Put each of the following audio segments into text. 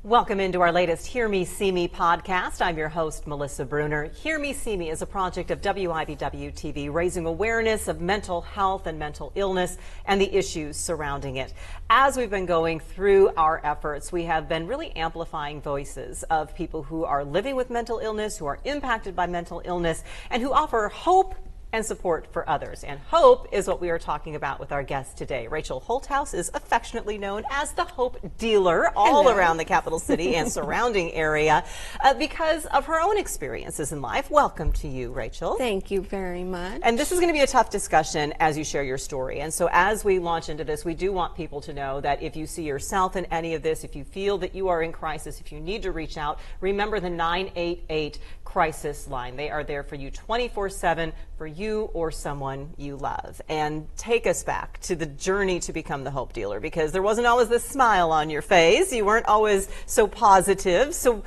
Welcome into our latest Hear Me, See Me podcast. I'm your host, Melissa Bruner. Hear Me, See Me is a project of WIBW TV, raising awareness of mental health and mental illness and the issues surrounding it. As we've been going through our efforts, we have been really amplifying voices of people who are living with mental illness, who are impacted by mental illness, and who offer hope and support for others. And hope is what we are talking about with our guest today. Rachel Holthaus is affectionately known as the Hope Dealer all around the capital city and surrounding area because of her own experiences in life. Welcome to you, Rachel. Thank you very much. And this is going to be a tough discussion as you share your story. And so as we launch into this, we do want people to know that if you see yourself in any of this, if you feel that you are in crisis, if you need to reach out, remember the 988 crisis line. They are there for you 24/7 for you or someone you love. And take us back to the journey to become the Hope Dealer, because there wasn't always this smile on your face. You weren't always so positive. So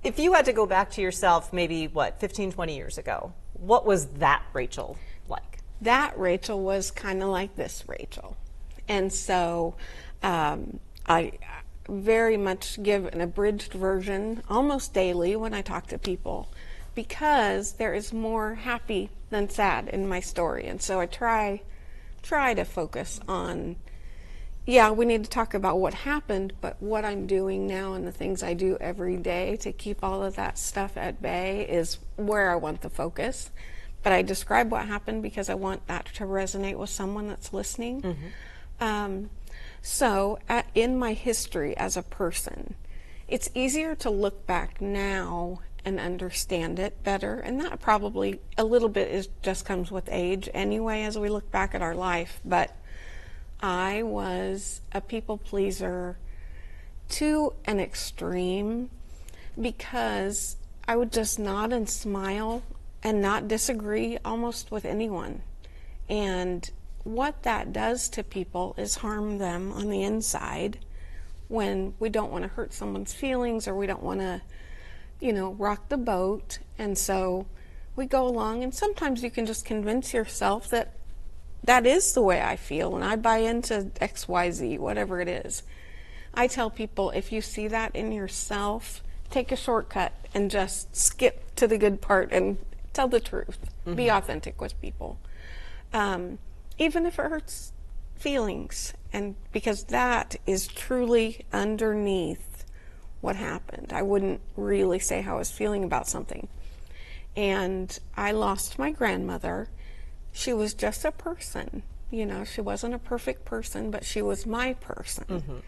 if you had to go back to yourself maybe, 15, 20 years ago, what was that Rachel like? That Rachel was kind of like this Rachel. And so I very much give an abridged version almost daily when I talk to people, because there is more happy than sad in my story. And so I try to focus on, we need to talk about what happened, but what I'm doing now and the things I do every day to keep all of that stuff at bay is where I want the focus. But I describe what happened because I want that to resonate with someone that's listening. So in my history as a person, it's easier to look back now and understand it better, and that probably a little bit just comes with age anyway as we look back at our life. But I was a people pleaser to an extreme, because I would just nod and smile and not disagree almost with anyone. And what that does to people is harm them on the inside when we don't want to hurt someone's feelings, or we don't want to rock the boat. And so we go along, and sometimes you can just convince yourself that that is the way I feel, and I buy into XYZ, whatever it is. I tell people, if you see that in yourself, take a shortcut and just skip to the good part and tell the truth. Be authentic with people. Even if it hurts feelings, and because that is truly underneath what happened. I wouldn't really say how I was feeling about something. And I lost my grandmother. She was just a person. She wasn't a perfect person, but she was my person.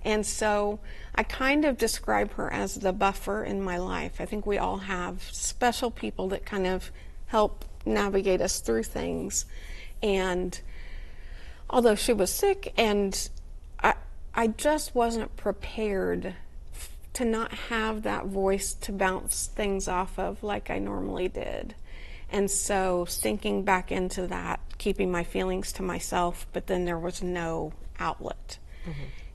And so I kind of describe her as the buffer in my life. I think we all have special people that kind of help navigate us through things. And although she was sick, and I just wasn't prepared to not have that voice to bounce things off of like I normally did. And so sinking back into that, keeping my feelings to myself, but then there was no outlet.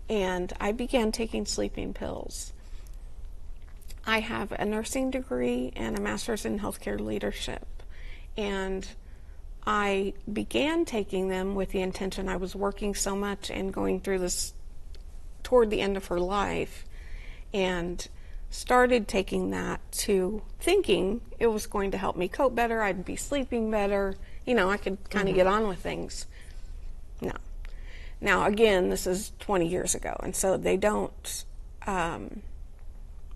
And I began taking sleeping pills. I have a nursing degree and a master's in healthcare leadership. And I began taking them with the intention, I was working so much and going through this toward the end of her life, and started taking that to thinking it was going to help me cope better, I'd be sleeping better, I could kind of get on with things. No. Now, again, this is 20 years ago, and so they don't,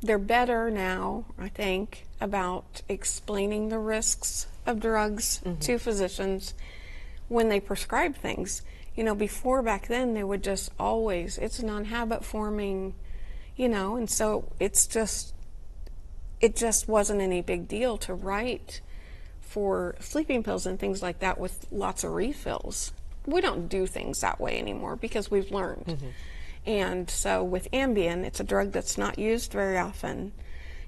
they're better now, I think, about explaining the risks of drugs to physicians when they prescribe things. Before, back then, they would just always, it's non-habit forming, and so it just wasn't any big deal to write for sleeping pills and things like that with lots of refills. We don't do things that way anymore because we've learned. And so with Ambien, it's a drug that's not used very often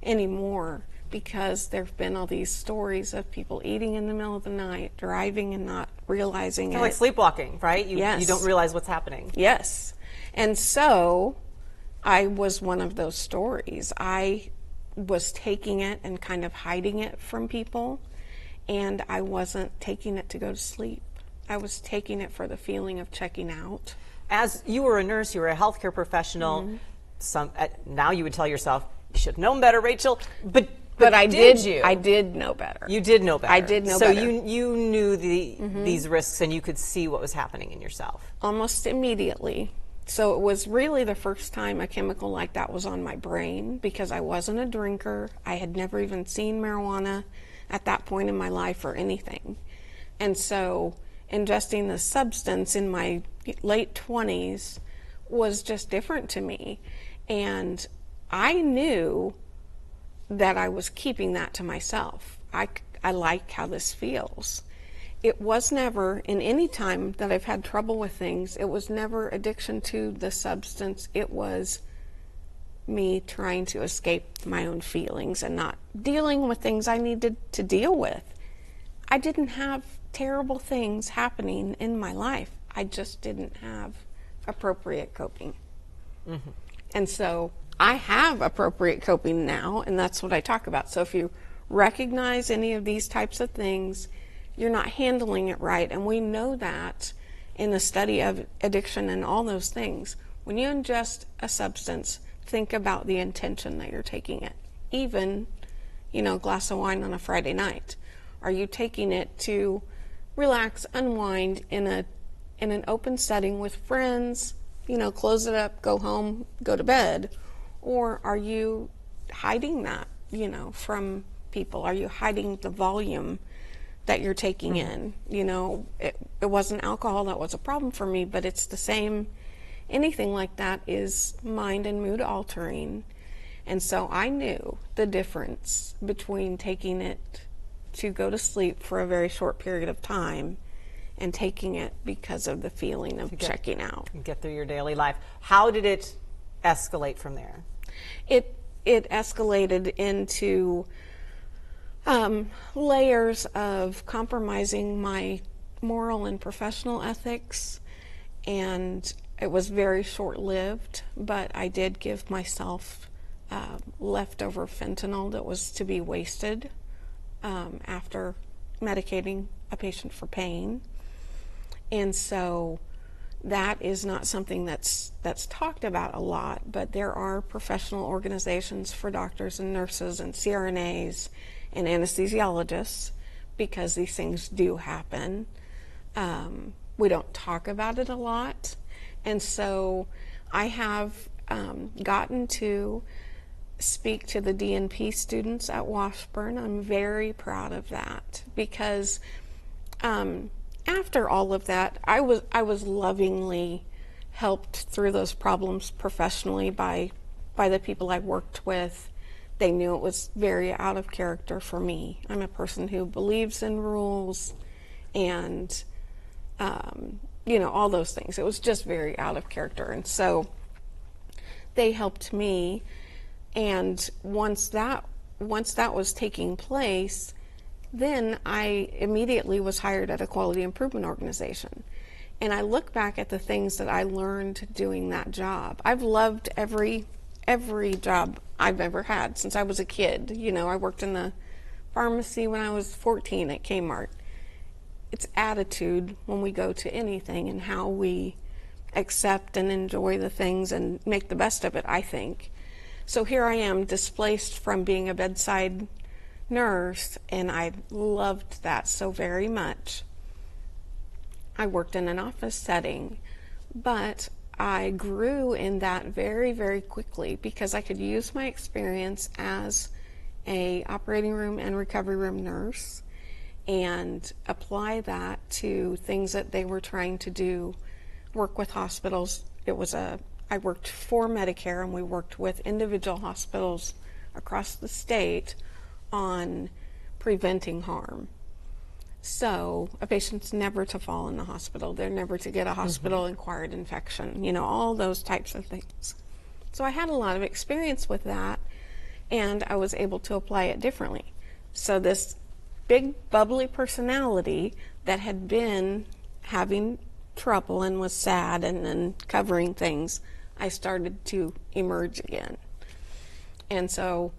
anymore, because there have been all these stories of people eating in the middle of the night, driving and not realizing it. Like sleepwalking, right? You don't realize what's happening. Yes. And so I was one of those stories. I was taking it and kind of hiding it from people, and I wasn't taking it to go to sleep. I was taking it for the feeling of checking out. As you were a nurse, you were a healthcare professional, now you would tell yourself, you should have known better, Rachel, but I did you? I did know better. You did know better. I did know so better. So you knew these risks, and you could see what was happening in yourself. Almost immediately. So it was really the first time a chemical like that was on my brain, because I wasn't a drinker. I had never even seen marijuana at that point in my life or anything. And so ingesting this substance in my late 20s was just different to me. And I knew that I was keeping that to myself. I like how this feels. It was never, in any time that I've had trouble with things, it was never addiction to the substance. It was me trying to escape my own feelings and not dealing with things I needed to deal with. I didn't have terrible things happening in my life. I just didn't have appropriate coping. Mm-hmm. And so I have appropriate coping now, and that's what I talk about. So if you recognize any of these types of things, you're not handling it right. And we know that in the study of addiction and all those things. When you ingest a substance, think about the intention that you're taking it. Even, a glass of wine on a Friday night. Are you taking it to relax, unwind in an open setting with friends, close it up, go home, go to bed? Or are you hiding that, from people? Are you hiding the volume that you're taking in? It wasn't alcohol that was a problem for me, but it's the same. Anything like that is mind and mood altering. And so I knew the difference between taking it to go to sleep for a very short period of time and taking it because of the feeling of checking out. Get through your daily life. How did it escalate from there? It escalated into layers of compromising my moral and professional ethics, and it was very short-lived, but I did give myself leftover fentanyl that was to be wasted after medicating a patient for pain. And so that is not something that's talked about a lot, but there are professional organizations for doctors and nurses and CRNAs and anesthesiologists, because these things do happen. We don't talk about it a lot. And so I have gotten to speak to the DNP students at Washburn. I'm very proud of that, because after all of that, I was lovingly helped through those problems professionally by the people I worked with. They knew it was very out of character for me. I'm a person who believes in rules and all those things. It was just very out of character. And so they helped me. And once that was taking place, then I immediately was hired at a quality improvement organization. And I look back at the things that I learned doing that job. I've loved every job I've ever had since I was a kid. I worked in the pharmacy when I was 14 at Kmart. It's attitude when we go to anything and how we accept and enjoy the things and make the best of it, I think. So here I am, displaced from being a bedside nurse, and I loved that so very much. I worked in an office setting, but I grew in that very, very quickly, because I could use my experience as a operating room and recovery room nurse and apply that to things that they were trying to do, work with hospitals. I worked for Medicare, and we worked with individual hospitals across the state on preventing harm. So a patient's never to fall in the hospital. They're never to get a hospital-acquired infection, all those types of things. So I had a lot of experience with that, and I was able to apply it differently. So this big, bubbly personality that had been having trouble and was sad and covering things, I started to emerge again. And so,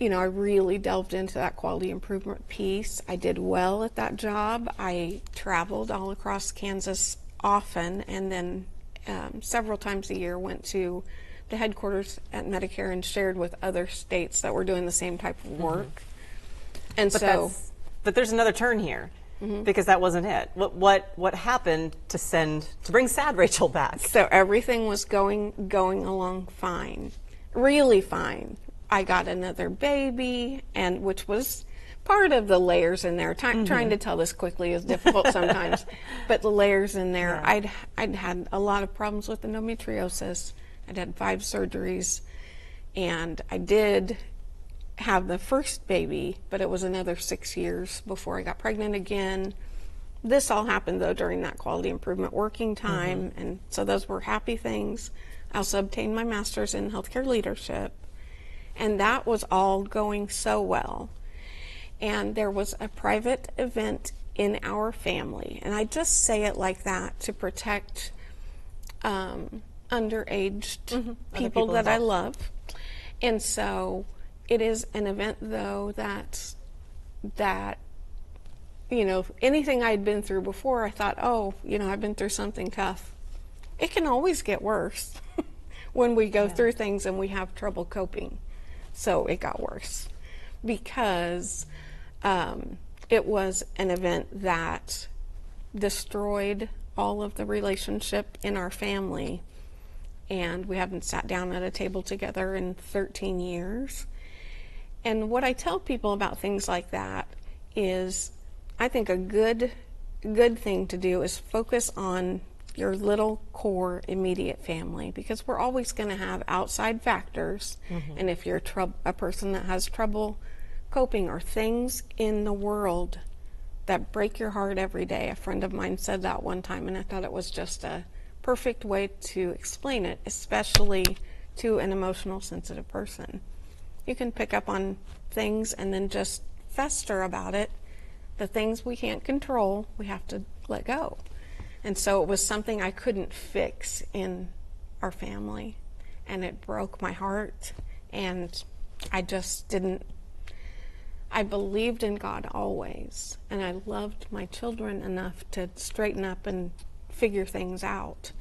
I really delved into that quality improvement piece. I did well at that job. I traveled all across Kansas often, and then several times a year went to the headquarters at Medicare and shared with other states that were doing the same type of work. And but there's another turn here, because that wasn't it. What happened to bring Sad Rachel back? So everything was going along fine, really fine. I got another baby, and which was part of the layers in there. Trying to tell this quickly is difficult sometimes, but the layers in there. Yeah. I'd had a lot of problems with endometriosis. I'd had 5 surgeries, and I did have the first baby, but it was another 6 years before I got pregnant again. This all happened, though, during that quality improvement working time, and so those were happy things. I also obtained my master's in healthcare leadership, and that was all going so well. And there was a private event in our family, and I just say it like that to protect underaged people that I love. And so it is an event, though, that you know, anything I'd been through before, I thought, oh, you know, I've been through something tough. It can always get worse when we go through things and we have trouble coping. So it got worse because it was an event that destroyed all of the relationship in our family, and we haven't sat down at a table together in 13 years. And what I tell people about things like that is, I think a good thing to do is focus on your little core immediate family, because we're always going to have outside factors. And if you're a person that has trouble coping, or things in the world that break your heart every day. A friend of mine said that one time, and I thought it was just a perfect way to explain it, especially to an emotional, sensitive person. You can pick up on things and then just fester about it. The things we can't control, we have to let go. And so it was something I couldn't fix in our family, and it broke my heart, and I just didn't. I believed in God always, and I loved my children enough to straighten up and figure things out,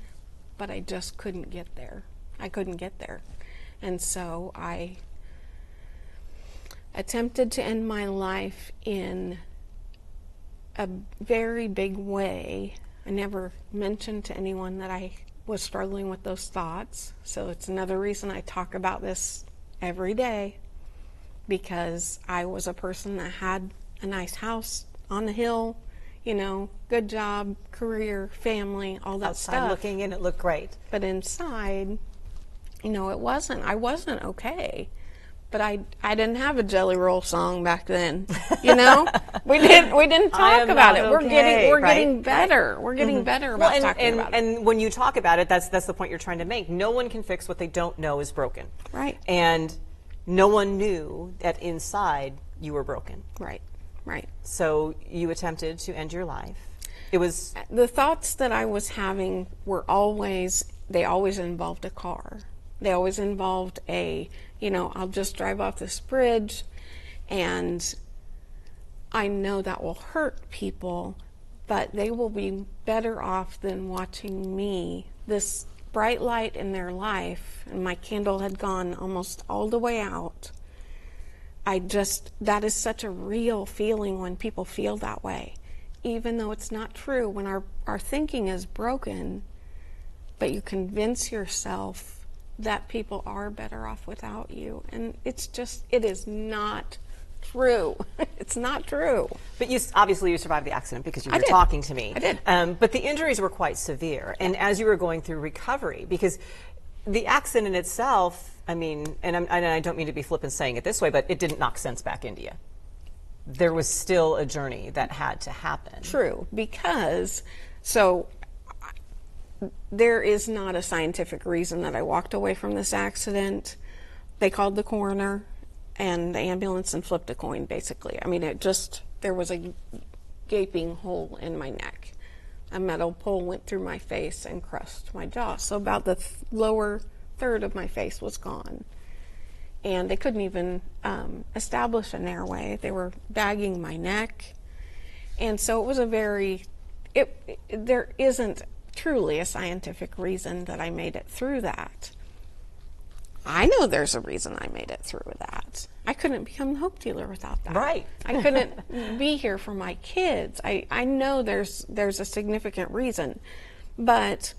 but I just couldn't get there. I couldn't get there. And so I attempted to end my life in a very big way. I never mentioned to anyone that I was struggling with those thoughts, so it's another reason I talk about this every day, because I was a person that had a nice house on the hill, you know, good job, career, family, all that stuff. Outside looking in, it looked great. But inside, you know, I wasn't okay. But I didn't have a Jelly Roll song back then, you know. we didn't talk about it. We're getting better. We're getting better about talking about it. And when you talk about it, that's the point you're trying to make. No one can fix what they don't know is broken. Right. And no one knew that inside you were broken. Right. Right. So you attempted to end your life. It was the thoughts that I was having were always involved a car. They always involved I'll just drive off this bridge, and I know that will hurt people, but they will be better off than watching me, this bright light in their life, and my candle had gone almost all the way out. That is such a real feeling when people feel that way, even though it's not true, when our thinking is broken, but you convince yourself that people are better off without you. And it is not true. It's not true. But obviously you survived the accident because you were talking to me. I did. But the injuries were quite severe. And as you were going through recovery, because the accident itself, I mean, and I don't mean to be flippant saying it this way, but it didn't knock sense back into you. There was still a journey that had to happen. True, because there is not a scientific reason that I walked away from this accident. They called the coroner and the ambulance and flipped a coin, basically. I mean, there was a gaping hole in my neck. A metal pole went through my face and crushed my jaw. So about the lower third of my face was gone. And they couldn't even establish an airway. They were bagging my neck. And so it was there isn't truly a scientific reason that I made it through that. I know there's a reason I made it through that. I couldn't become the Hope Dealer without that. Right. I couldn't be here for my kids. I know there's a significant reason. But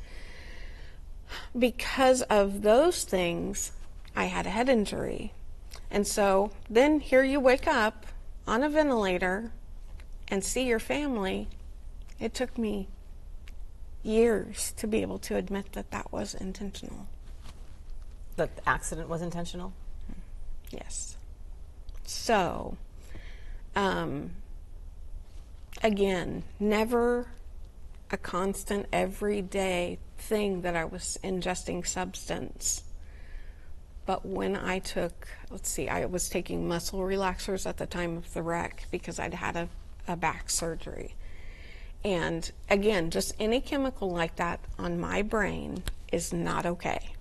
because of those things, I had a head injury. And so then here you wake up on a ventilator and see your family. It took me years to be able to admit that that was intentional. That the accident was intentional? Yes. So, again, never a constant everyday thing that I was ingesting substance. But when I took, I was taking muscle relaxers at the time of the wreck because I'd had a back surgery. And again, just any chemical like that on my brain is not okay.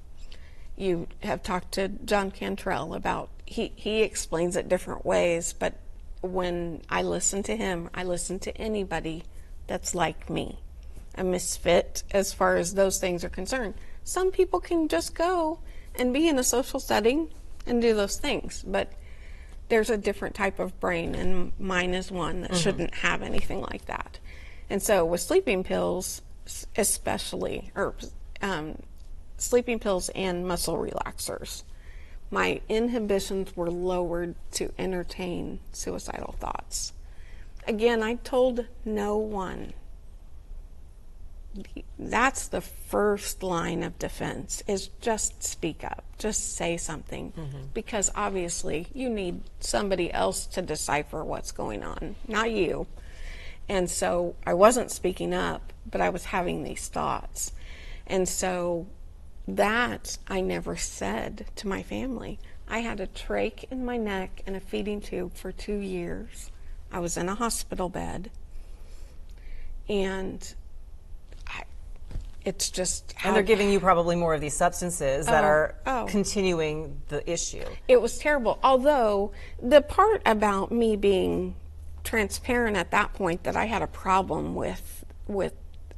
You have talked to John Cantrell about, he explains it different ways, but when I listen to him, I listen to anybody that's like me, a misfit as far as those things are concerned. Some people can just go and be in a social setting and do those things, but there's a different type of brain, and mine is one that shouldn't have anything like that. And so with sleeping pills, especially, or sleeping pills and muscle relaxers, my inhibitions were lowered to entertain suicidal thoughts. Again, I told no one. That's the first line of defense, is just speak up, just say something, because obviously you need somebody else to decipher what's going on, not you. And so I wasn't speaking up, but I was having these thoughts. And so that I never said to my family. I had a trach in my neck and a feeding tube for 2 years. I was in a hospital bed. And it's just... And they're giving you probably more of these substances that are continuing the issue. It was terrible. Although the part about me being transparent at that point that I had a problem with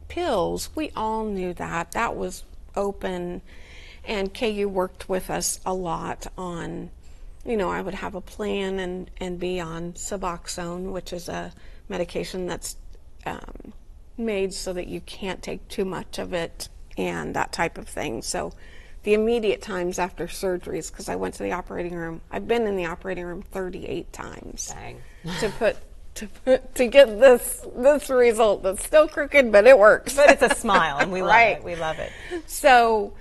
pills, we all knew that. That was open, and KU worked with us a lot on, I would have a plan and be on Suboxone, which is a medication that's made so that you can't take too much of it and that type of thing. So the immediate times after surgeries, because I went to the operating room, I've been in the operating room 38 times. Dang. to get this result that's still crooked, but it works. But it's a smile, and we love it. We love it. So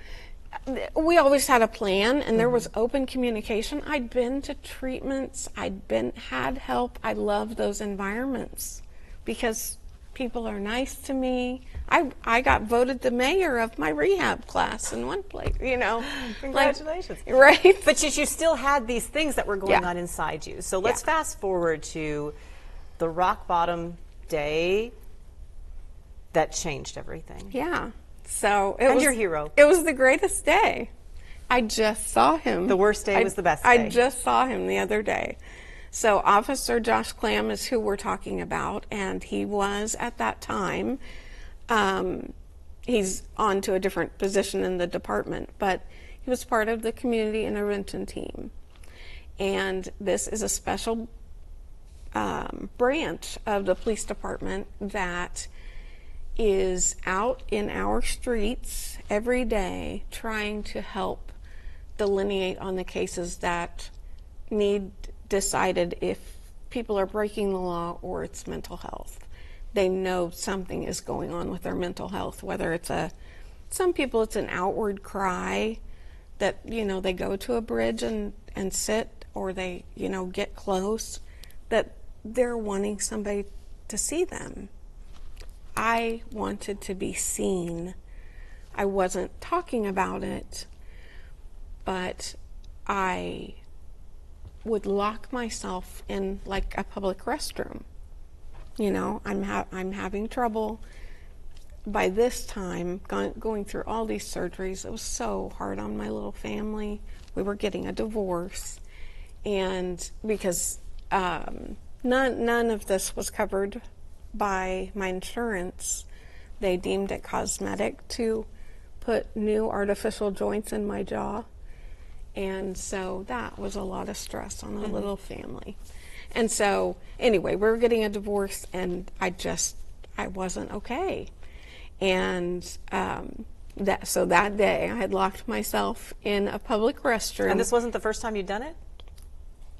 we always had a plan, and there was open communication. I'd been to treatments. Had help. I love those environments because people are nice to me. I got voted the mayor of my rehab class in one place, Congratulations. Right. But you still had these things that were going on inside you. So let's fast forward to the rock bottom day that changed everything. Yeah. So your hero. It was the greatest day. I just saw him. The worst day was the best day. I just saw him the other day. So Officer Josh Clam is who we're talking about, and he was at that time, he's on to a different position in the department, but he was part of the community intervention team. And this is a special branch of the police department that is out in our streets every day trying to help delineate on the cases that need decided if people are breaking the law or it's mental health. They know something is going on with their mental health, whether it's some people it's an outward cry that, they go to a bridge and sit, or they, get close, that they're wanting somebody to see them. I wanted to be seen. I wasn't talking about it, but I would lock myself in like a public restroom. I'm having trouble. By this time, going through all these surgeries, it was so hard on my little family. We were getting a divorce, and because none of this was covered by my insurance, they deemed it cosmetic to put new artificial joints in my jaw. And so that was a lot of stress on a little family. And so anyway, we were getting a divorce, and I wasn't okay. And so that day I had locked myself in a public restroom. And this wasn't the first time you'd done it?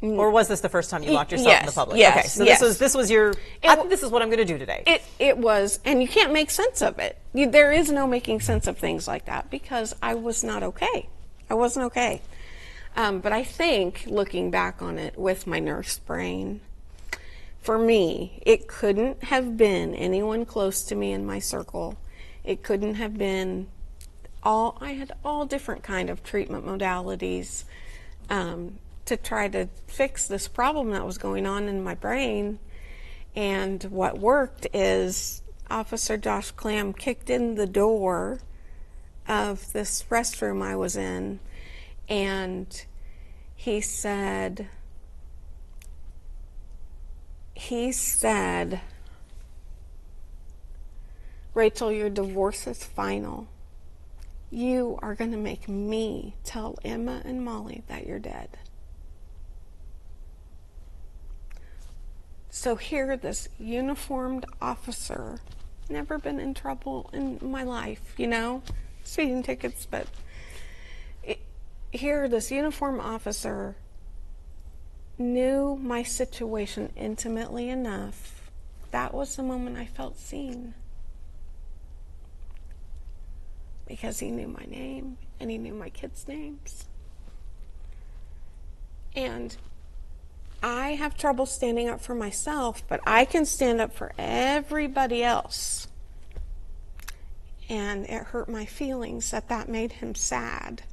Or was this the first time you locked yourself in the public? Yes, okay, so yes. this was your, I think this is what I'm going to do today. It was, and you can't make sense of it. There is no making sense of things like that, because I was not okay. I wasn't okay. But I think, looking back on it with my nurse brain, for me, it couldn't have been anyone close to me in my circle. It couldn't have been I had all different kind of treatment modalities to try to fix this problem that was going on in my brain. And what worked is Officer Josh Clam kicked in the door of this restroom I was in, and he said, "Rachel, your divorce is final. You are going to make me tell Emma and Molly that you're dead." So here, this uniformed officer, never been in trouble in my life, speeding tickets, but here, this uniformed officer knew my situation intimately enough. That was the moment I felt seen. Because he knew my name, and he knew my kids' names. And I have trouble standing up for myself, but I can stand up for everybody else. And it hurt my feelings that made him sad.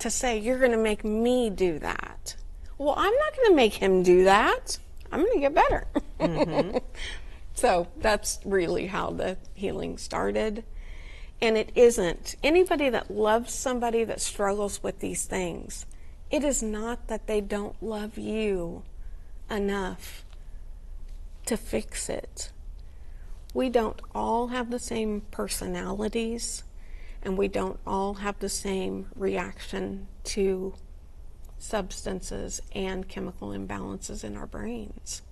To say, "You're going to make me do that." Well, I'm not going to make him do that. I'm going to get better. Mm-hmm. So that's really how the healing started. And it isn't. Anybody that loves somebody that struggles with these things, it is not that they don't love you enough to fix it. We don't all have the same personalities, and we don't all have the same reaction to substances and chemical imbalances in our brains.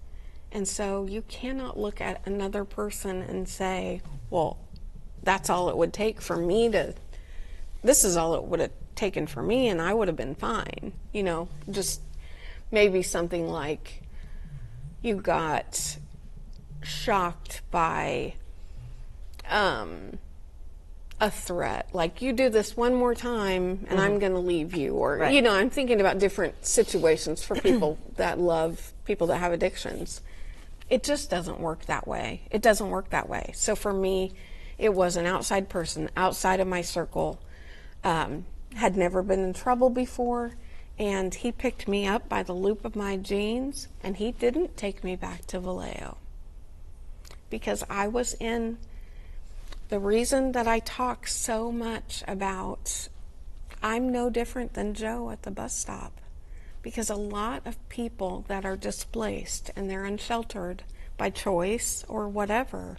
And so you cannot look at another person and say, "Well, that's all it would take for me this is all it would have taken for me, and I would have been fine." Just maybe something like you got shocked by a threat, like, "You do this one more time and I'm going to leave you," or right. I'm thinking about different situations for people that love people that have addictions. It just doesn't work that way. It doesn't work that way. So for me, it was an outside person, outside of my circle, had never been in trouble before, and he picked me up by the loop of my jeans, and he didn't take me back to Vallejo. Because I was in the reason that I talk so much about I'm no different than Joe at the bus stop, because a lot of people that are displaced and they're unsheltered by choice or whatever,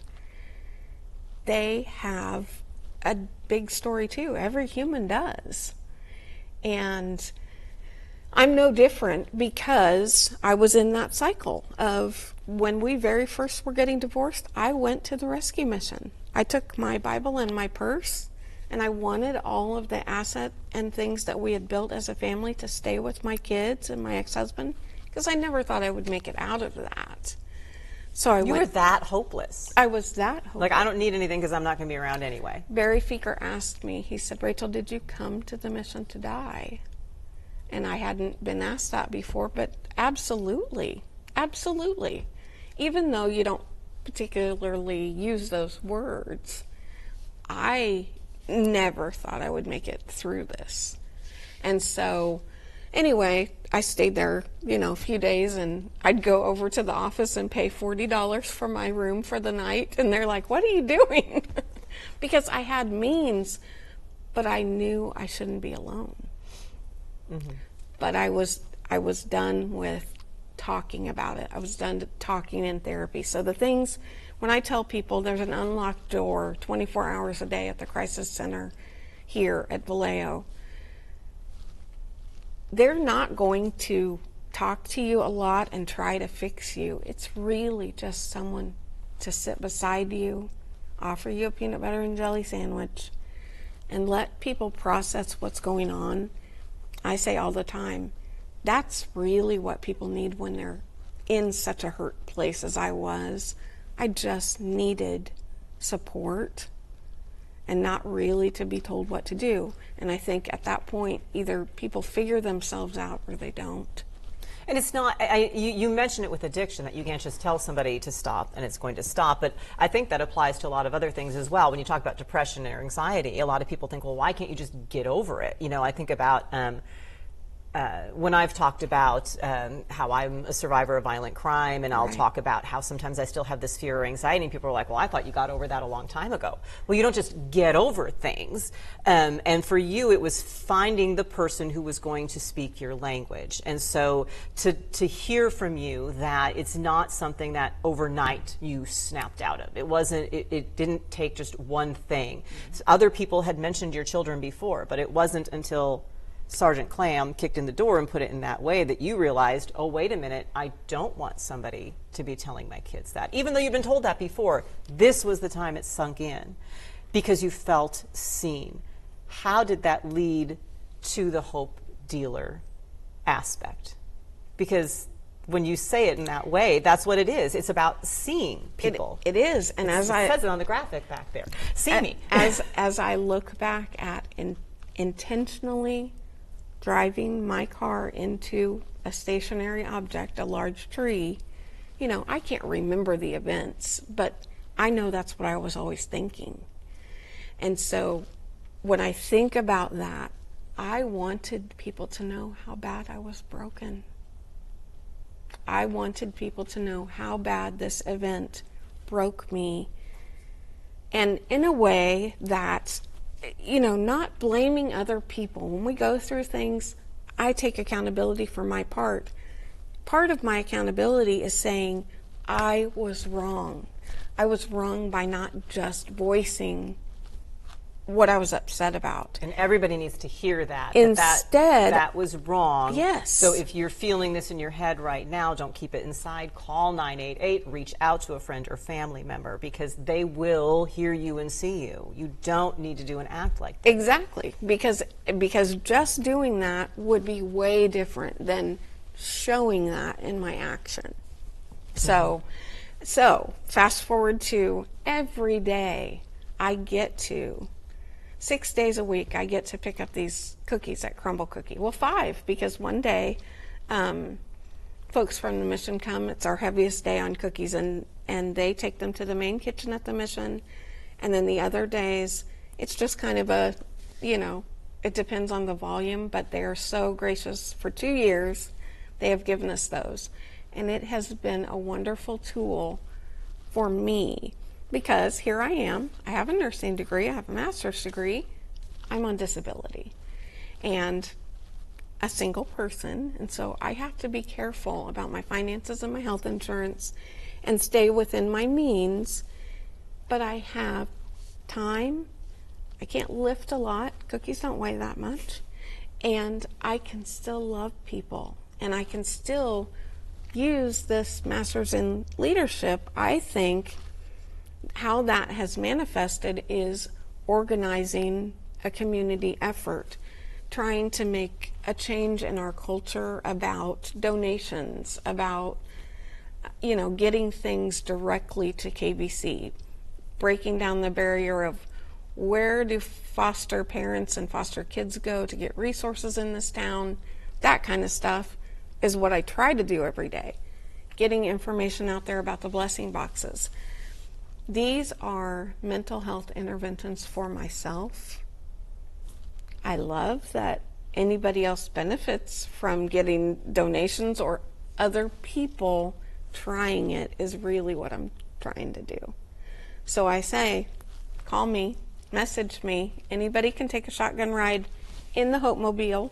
they have a big story too. Every human does. And I'm no different, because I was in that cycle of when we very first were getting divorced, I went to the rescue mission. I took my Bible and my purse, and I wanted all of the asset and things that we had built as a family to stay with my kids and my ex-husband, because I never thought I would make it out of that. So You were that hopeless. I was that hopeless. Like, I don't need anything because I'm not going to be around anyway. Barry Feeker asked me, he said, "Rachel, did you come to the mission to die?" And I hadn't been asked that before, but absolutely, absolutely. Even though you don't particularly use those words, I never thought I would make it through this. And so anyway, I stayed there, a few days, and I'd go over to the office and pay $40 for my room for the night. And they're like, "What are you doing?" Because I had means, but I knew I shouldn't be alone. Mm-hmm. But I was done with talking about it. I was done talking in therapy. So the things, when I tell people there's an unlocked door 24 hours a day at the crisis center here at Vallejo, they're not going to talk to you a lot and try to fix you. It's really just someone to sit beside you, offer you a peanut butter and jelly sandwich, and let people process what's going on. I say all the time, that's really what people need when they're in such a hurt place as I was. I just needed support and not really to be told what to do. And I think at that point, either people figure themselves out or they don't. And it's not, you mentioned it with addiction, that you can't just tell somebody to stop and it's going to stop, but I think that applies to a lot of other things as well. When you talk about depression or anxiety, a lot of people think, well, why can't you just get over it? You know, I think about when I've talked about how I'm a survivor of violent crime, and I'll talk about how sometimes I still have this fear or anxiety, and people are like, well, I thought you got over that a long time ago. Well, you don't just get over things. And for you, it was finding the person who was going to speak your language. And so to hear from you that it's not something that overnight you snapped out of. It wasn't, it didn't take just one thing. Other people had mentioned your children before, but it wasn't until Sergeant Clam kicked in the door and put it in that way that you realized, oh, wait a minute, I don't want somebody to be telling my kids that. Even though you've been told that before, this was the time it sunk in because you felt seen. How did that lead to the hope dealer aspect? Because when you say it in that way, that's what it is. It's about seeing people. It is. And it says it on the graphic back there. See me. As I look back at intentionally driving my car into a stationary object, a large tree, you know, I can't remember the events, but I know that's what I was always thinking. And so when I think about that, I wanted people to know how bad I was broken. I wanted people to know how bad this event broke me, and in a way that, you know, not blaming other people. When we go through things, I take accountability for my part. Part of my accountability is saying, I was wrong. I was wrong by not just voicing what I was upset about. And everybody needs to hear that. Instead, that was wrong. Yes. So if you're feeling this in your head right now, don't keep it inside. Call 988. Reach out to a friend or family member because they will hear you and see you. You don't need to do an act like that. Exactly. Because just doing that would be way different than showing that in my action. So fast forward to every day I get to 6 days a week, I get to pick up these cookies at Crumble Cookie. Well, 5, because one day folks from the mission come. It's our heaviest day on cookies, and they take them to the main kitchen at the mission. And then the other days, it's just kind of a, you know, it depends on the volume, but they are so gracious. For 2 years, they have given us those. And it has been a wonderful tool for me. Because here I am, I have a nursing degree, I have a master's degree, I'm on disability, and a single person, and so I have to be careful about my finances and my health insurance and stay within my means, but I have time, I can't lift a lot, cookies don't weigh that much, and I can still love people, and I can still use this master's in leadership. I think how that has manifested is organizing a community effort, trying to make a change in our culture about donations, about, you know, getting things directly to KBC, breaking down the barrier of where do foster parents and foster kids go to get resources in this town. That kind of stuff is what I try to do every day, getting information out there about the blessing boxes. These are mental health interventions for myself. I love that anybody else benefits from getting donations, or other people trying it is really what I'm trying to do. So I say, call me, message me. Anybody can take a shotgun ride in the Hope Mobile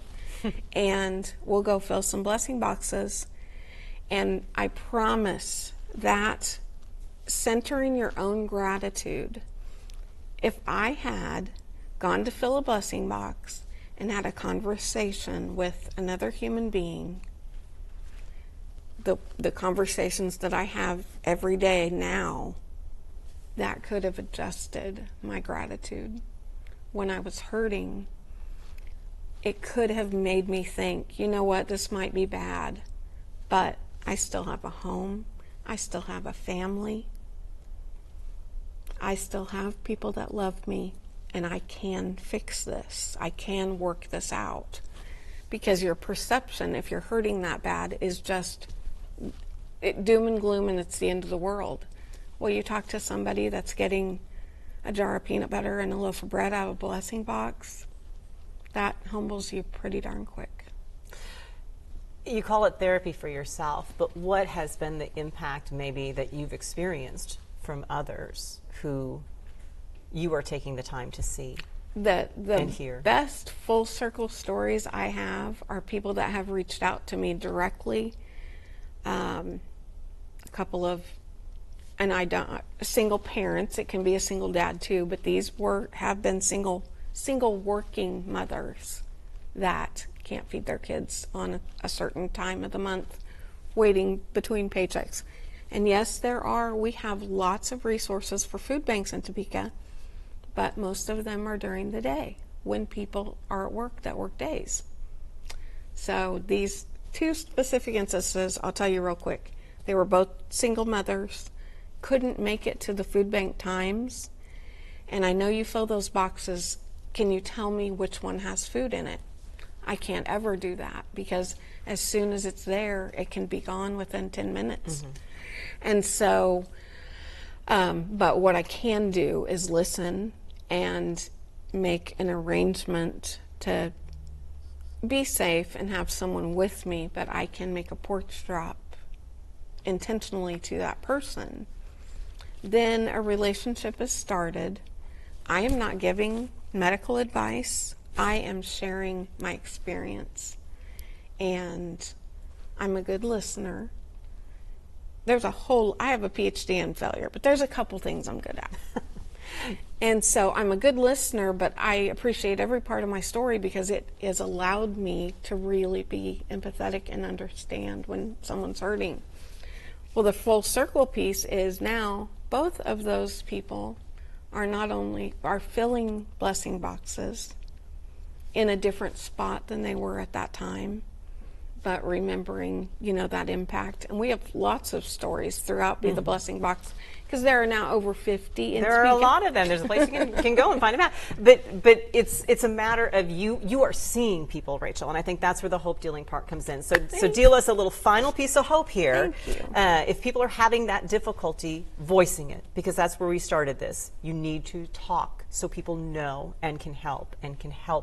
and we'll go fill some blessing boxes. And I promise that centering your own gratitude, if I had gone to fill a blessing box and had a conversation with another human being, the conversations that I have every day now, that could have adjusted my gratitude. When I was hurting, it could have made me think, you know what, this might be bad, but I still have a home, I still have a family, I still have people that love me, and I can fix this. I can work this out. Because your perception, if you're hurting that bad, is just doom and gloom, and it's the end of the world. Well, you talk to somebody that's getting a jar of peanut butter and a loaf of bread out of a blessing box, that humbles you pretty darn quick. You call it therapy for yourself, but what has been the impact maybe that you've experienced from others who you are taking the time to see and hear? Best full circle stories I have are people that have reached out to me directly. A couple of, and I don't, single parents, it can be a single dad too, but these have been single working mothers that can't feed their kids on a certain time of the month, waiting between paychecks. And yes, we have lots of resources for food banks in Topeka, but most of them are during the day when people are at work that work days. So these two specific instances, I'll tell you real quick. They were both single mothers, couldn't make it to the food bank times, and I know you fill those boxes. Can you tell me which one has food in it? I can't ever do that because as soon as it's there, it can be gone within 10 minutes. Mm-hmm. And so, but what I can do is listen and make an arrangement to be safe and have someone with me, but I can make a porch drop intentionally to that person. Then a relationship is started. I am not giving medical advice. I am sharing my experience, and I'm a good listener. I have a PhD in failure, but there's a couple things I'm good at. And so I'm a good listener, but I appreciate every part of my story because it has allowed me to really be empathetic and understand when someone's hurting. Well, the full circle piece is now both of those people are filling blessing boxes in a different spot than they were at that time, but remembering, that impact. And we have lots of stories throughout Be the Blessing Box because there are now over 50 in There are a lot of them. There's a place you can go and find them out. But it's a matter of you are seeing people, Rachel, and I think that's where the hope dealing part comes in. So deal us a little final piece of hope here. Thank you. If people are having that difficulty voicing it, because that's where we started this, you need to talk so people know and can help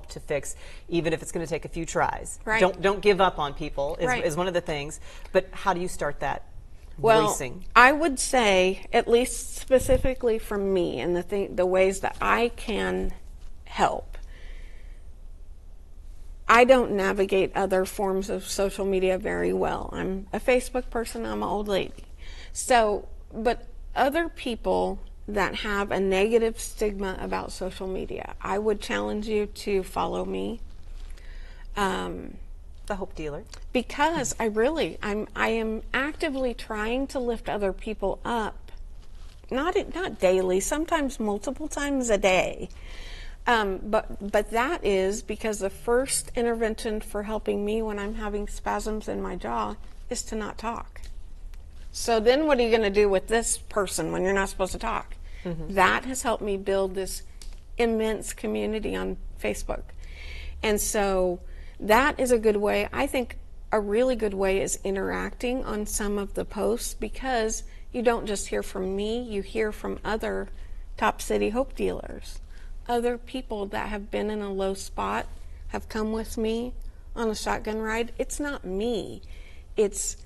to fix, even if it's going to take a few tries. Right. Don't give up on people is one of the things. But how do you start that? Voicing. I would say, at least specifically from me and the ways that I can help, I don't navigate other forms of social media very well. I'm a Facebook person, I'm an old lady. So, but other people that have a negative stigma about social media, I would challenge you to follow me. The Hope Dealer. Because I am actively trying to lift other people up, not daily, sometimes multiple times a day. But that is because the first intervention for helping me when I'm having spasms in my jaw is to not talk. So then what are you going to do with this person when you're not supposed to talk? Mm-hmm. That has helped me build this immense community on Facebook. And so that is a good way. I think a really good way is interacting on some of the posts because you don't just hear from me, you hear from other top city hope dealers. Other people that have been in a low spot have come with me on a shotgun ride. It's not me. It's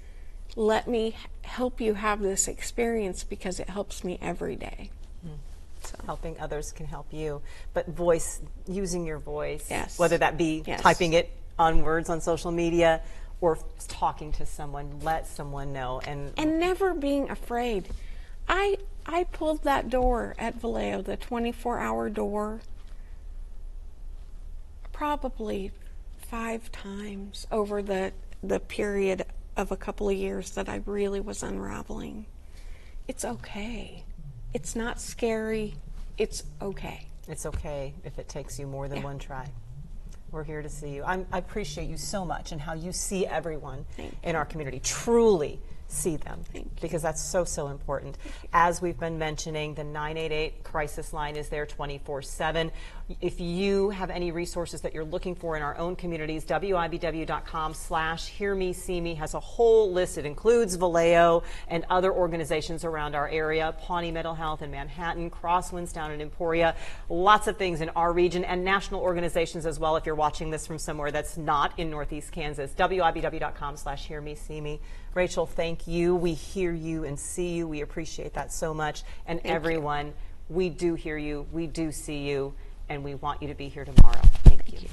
let me help you have this experience because it helps me every day. So. Helping others can help you. But using your voice, yes. Whether that be typing it on words on social media or talking to someone, let someone know. And never being afraid. I pulled that door at Vallejo, the 24-hour door, probably 5 times over the period of a couple of years that I really was unraveling. It's okay. It's not scary. It's okay. It's okay if it takes you more than one try. We're here to see you. I appreciate you so much and how you see everyone in our community. Truly see them, because that's so, so important. As we've been mentioning, the 988 crisis line is there 24/7. If you have any resources that you're looking for in our own communities, WIBW.com/HearMeSeeMe has a whole list. It includes Vallejo and other organizations around our area, Pawnee Mental Health in Manhattan, Crosswinds down in Emporia, lots of things in our region, and national organizations as well if you're watching this from somewhere that's not in Northeast Kansas. WIBW.com/HearMeSeeMe. Rachel, thank you. We hear you and see you. We appreciate that so much. And everyone, we do hear you, we do see you, and we want you to be here tomorrow. Thank you.